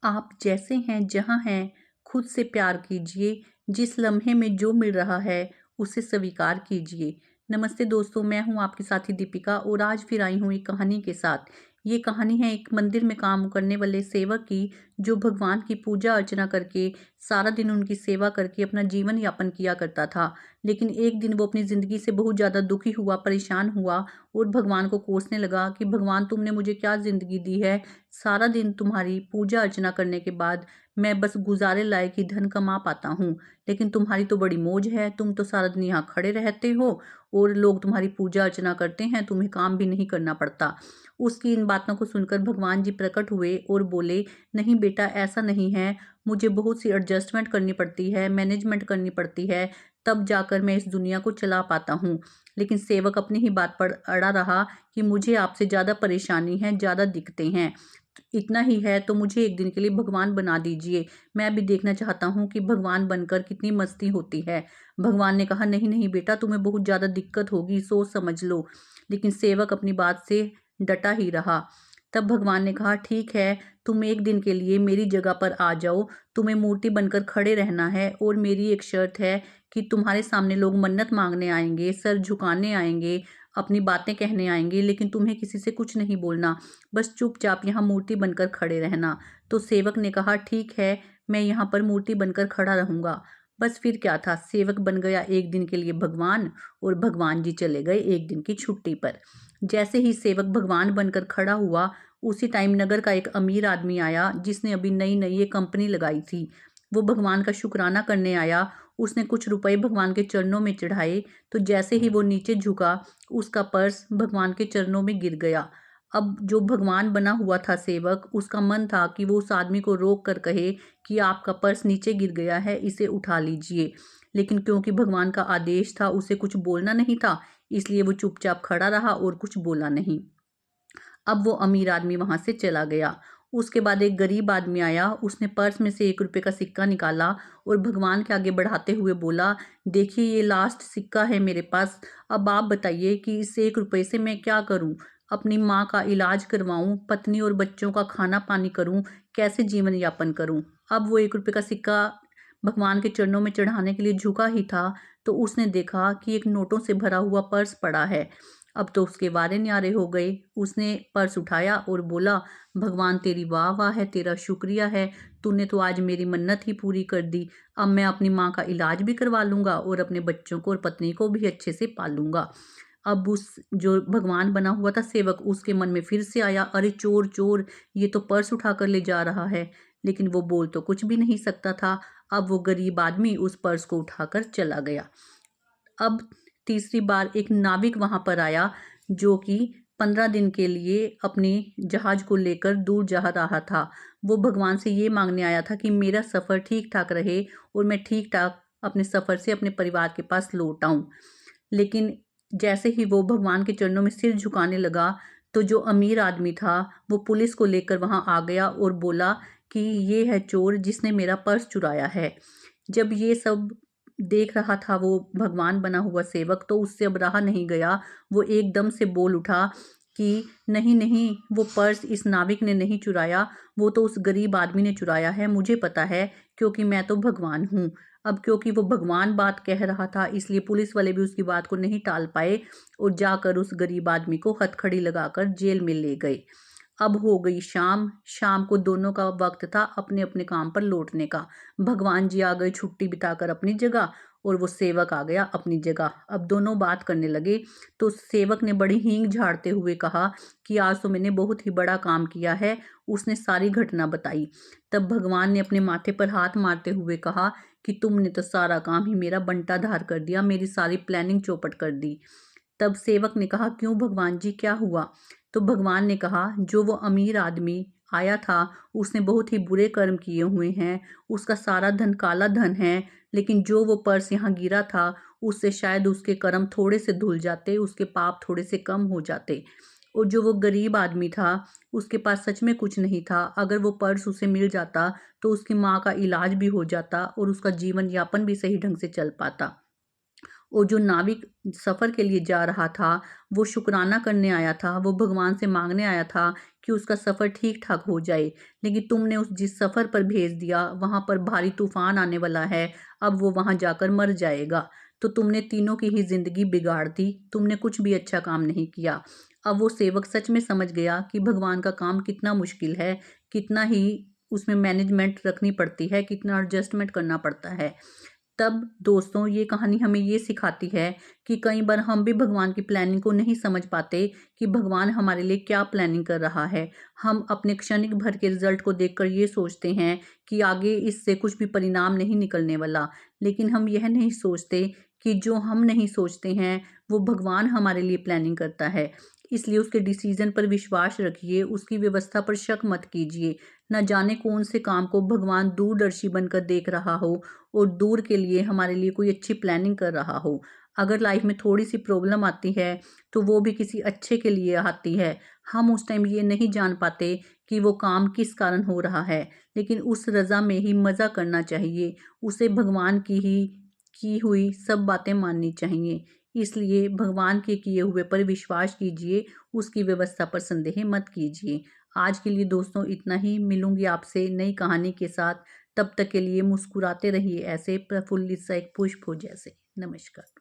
आप जैसे हैं जहाँ हैं, खुद से प्यार कीजिए। जिस लम्हे में जो मिल रहा है, उसे स्वीकार कीजिए। नमस्ते दोस्तों, मैं हूँ आपकी साथी दीपिका और आज फिर आई हूँ एक कहानी के साथ। ये कहानी है एक मंदिर में काम करने वाले सेवक की, जो भगवान की पूजा अर्चना करके सारा दिन उनकी सेवा करके अपना जीवन यापन किया करता था। लेकिन एक दिन वो अपनी ज़िंदगी से बहुत ज़्यादा दुखी हुआ, परेशान हुआ और भगवान को कोसने लगा कि भगवान, तुमने मुझे क्या ज़िंदगी दी है। सारा दिन तुम्हारी पूजा अर्चना करने के बाद मैं बस गुजारे लायक ही धन कमा पाता हूँ, लेकिन तुम्हारी तो बड़ी मौज है। तुम तो सारा दिन यहाँ खड़े रहते हो और लोग तुम्हारी पूजा अर्चना करते हैं, तुम्हें काम भी नहीं करना पड़ता। उसकी इन बातों को सुनकर भगवान जी प्रकट हुए और बोले, नहीं बेटा, ऐसा नहीं है। मुझे बहुत सी एडजस्टमेंट करनी पड़ती है, मैनेजमेंट करनी पड़ती है, तब जाकर मैं इस दुनिया को चला पाता हूँ। लेकिन सेवक अपनी ही बात पर अड़ा रहा कि मुझे आपसे ज़्यादा परेशानी है, ज़्यादा दिक्कतें हैं। इतना ही है तो मुझे एक दिन के लिए भगवान बना दीजिए। मैं भी देखना चाहता हूँ कि भगवान बनकर कितनी मस्ती होती है। भगवान ने कहा, नहीं नहीं बेटा, तुम्हें बहुत ज़्यादा दिक्कत होगी, सोच समझ लो। लेकिन सेवक अपनी बात से डटा ही रहा। तब भगवान ने कहा, ठीक है, तुम एक दिन के लिए मेरी जगह पर आ जाओ। तुम्हें मूर्ति बनकर खड़े रहना है और मेरी एक शर्त है कि तुम्हारे सामने लोग मन्नत मांगने आएंगे, सर झुकाने आएंगे, अपनी बातें कहने आएंगे, लेकिन तुम्हें किसी से कुछ नहीं बोलना। बस चुपचाप यहाँ मूर्ति बनकर खड़े रहना। तो सेवक ने कहा, ठीक है, मैं यहाँ पर मूर्ति बनकर खड़ा रहूंगा। बस फिर क्या था, सेवक बन गया एक दिन के लिए भगवान और भगवान जी चले गए एक दिन की छुट्टी पर। जैसे ही सेवक भगवान बनकर खड़ा हुआ, उसी टाइम नगर का एक अमीर आदमी आया, जिसने अभी नई नई ये कंपनी लगाई थी। वो भगवान का शुक्राना करने आया। उसने कुछ रुपए भगवान के चरणों में चढ़ाए। तो जैसे ही वो नीचे झुका, उसका पर्स भगवान के चरणों में गिर गया। अब जो भगवान बना हुआ था सेवक, उसका मन था कि वो उस आदमी को रोक कर कहे कि आपका पर्स नीचे गिर गया है, इसे उठा लीजिए। लेकिन क्योंकि भगवान का आदेश था, उसे कुछ बोलना नहीं था, इसलिए वो चुपचाप खड़ा रहा और कुछ बोला नहीं। अब वो अमीर आदमी वहां से चला गया। उसके बाद एक गरीब आदमी आया। उसने पर्स में से 1 रुपए का सिक्का निकाला और भगवान के आगे बढ़ाते हुए बोला, देखिए, ये लास्ट सिक्का है मेरे पास। अब आप बताइए कि इस 1 रुपए से मैं क्या करूं? अपनी माँ का इलाज करवाऊं, पत्नी और बच्चों का खाना पानी करूं, कैसे जीवन यापन करूं? अब वो 1 रुपए का सिक्का भगवान के चरणों में चढ़ाने के लिए झुका ही था, तो उसने देखा कि एक नोटों से भरा हुआ पर्स पड़ा है। अब तो उसके वारे न्यारे हो गए। उसने पर्स उठाया और बोला, भगवान तेरी वाह वाह है, तेरा शुक्रिया है, तूने तो आज मेरी मन्नत ही पूरी कर दी। अब मैं अपनी माँ का इलाज भी करवा लूंगा और अपने बच्चों को और पत्नी को भी अच्छे से पालूंगा। अब उस जो भगवान बना हुआ था सेवक, उसके मन में फिर से आया, अरे चोर चोर, ये तो पर्स उठा कर ले जा रहा है। लेकिन वो बोल तो कुछ भी नहीं सकता था। अब वो गरीब आदमी उस पर्स को उठाकर चला गया। अब तीसरी बार एक नाविक वहां पर आया, जो कि 15 दिन के लिए अपने जहाज को लेकर दूर जा रहा था। वो भगवान से ये मांगने आया था कि मेरा सफ़र ठीक ठाक रहे और मैं ठीक ठाक अपने सफ़र से अपने परिवार के पास लौट आऊं। लेकिन जैसे ही वो भगवान के चरणों में सिर झुकाने लगा, तो जो अमीर आदमी था, वो पुलिस को लेकर वहां आ गया और बोला कि ये है चोर, जिसने मेरा पर्स चुराया है। जब ये सब देख रहा था वो भगवान बना हुआ सेवक, तो उससे अब रहा नहीं गया। वो एकदम से बोल उठा कि नहीं नहीं, वो पर्स इस नाविक ने नहीं चुराया, वो तो उस गरीब आदमी ने चुराया है। मुझे पता है, क्योंकि मैं तो भगवान हूँ। अब क्योंकि वो भगवान बात कह रहा था, इसलिए पुलिस वाले भी उसकी बात को नहीं टाल पाए और जाकर उस गरीब आदमी को हथकड़ी लगाकर जेल में ले गए। अब हो गई शाम। शाम को दोनों का वक्त था अपने अपने काम पर लौटने का। भगवान जी आ गए छुट्टी बिताकर अपनी जगह, और वो सेवक आ गया अपनी जगह। अब दोनों बात करने लगे। तो सेवक ने बड़ी हींग झाड़ते हुए कहा कि आज तो मैंने बहुत ही बड़ा काम किया है। उसने सारी घटना बताई। तब भगवान ने अपने माथे पर हाथ मारते हुए कहा कि तुमने तो सारा काम ही मेरा बंटा धार कर दिया, मेरी सारी प्लानिंग चौपट कर दी। तब सेवक ने कहा, क्यों भगवान जी, क्या हुआ? तो भगवान ने कहा, जो वो अमीर आदमी आया था, उसने बहुत ही बुरे कर्म किए हुए हैं। उसका सारा धन काला धन है। लेकिन जो वो पर्स यहाँ गिरा था, उससे शायद उसके कर्म थोड़े से धुल जाते, उसके पाप थोड़े से कम हो जाते। और जो वो गरीब आदमी था, उसके पास सच में कुछ नहीं था। अगर वो पर्स उसे मिल जाता, तो उसकी माँ का इलाज भी हो जाता और उसका जीवन यापन भी सही ढंग से चल पाता। और जो नाविक सफ़र के लिए जा रहा था, वो शुक्राना करने आया था, वो भगवान से मांगने आया था कि उसका सफ़र ठीक ठाक हो जाए। लेकिन तुमने उस जिस सफ़र पर भेज दिया, वहाँ पर भारी तूफान आने वाला है, अब वो वहाँ जाकर मर जाएगा। तो तुमने तीनों की ही ज़िंदगी बिगाड़ दी, तुमने कुछ भी अच्छा काम नहीं किया। अब वो सेवक सच में समझ गया कि भगवान का काम कितना मुश्किल है, कितना ही उसमें मैनेजमेंट रखनी पड़ती है, कितना एडजस्टमेंट करना पड़ता है। तब दोस्तों ये कहानी हमें ये सिखाती है कि कई बार हम भी भगवान की प्लानिंग को नहीं समझ पाते कि भगवान हमारे लिए क्या प्लानिंग कर रहा है। हम अपने क्षणिक भर के रिजल्ट को देखकर ये सोचते हैं कि आगे इससे कुछ भी परिणाम नहीं निकलने वाला। लेकिन हम यह नहीं सोचते कि जो हम नहीं सोचते हैं वो भगवान हमारे लिए प्लानिंग करता है। इसलिए उसके डिसीजन पर विश्वास रखिए, उसकी व्यवस्था पर शक मत कीजिए। न जाने कौन से काम को भगवान दूरदर्शी बनकर देख रहा हो और दूर के लिए हमारे लिए कोई अच्छी प्लानिंग कर रहा हो। अगर लाइफ में थोड़ी सी प्रॉब्लम आती है तो वो भी किसी अच्छे के लिए आती है। हम उस टाइम ये नहीं जान पाते कि वो काम किस कारण हो रहा है, लेकिन उस रज़ा में ही मज़ा करना चाहिए। उसे भगवान की हुई सब बातें माननी चाहिए। इसलिए भगवान के किए हुए पर विश्वास कीजिए, उसकी व्यवस्था पर संदेह मत कीजिए। आज के लिए दोस्तों इतना ही। मिलूंगी आपसे नई कहानी के साथ। तब तक के लिए मुस्कुराते रहिए ऐसे प्रफुल्लित सा एक पुष्प हो जैसे। नमस्कार।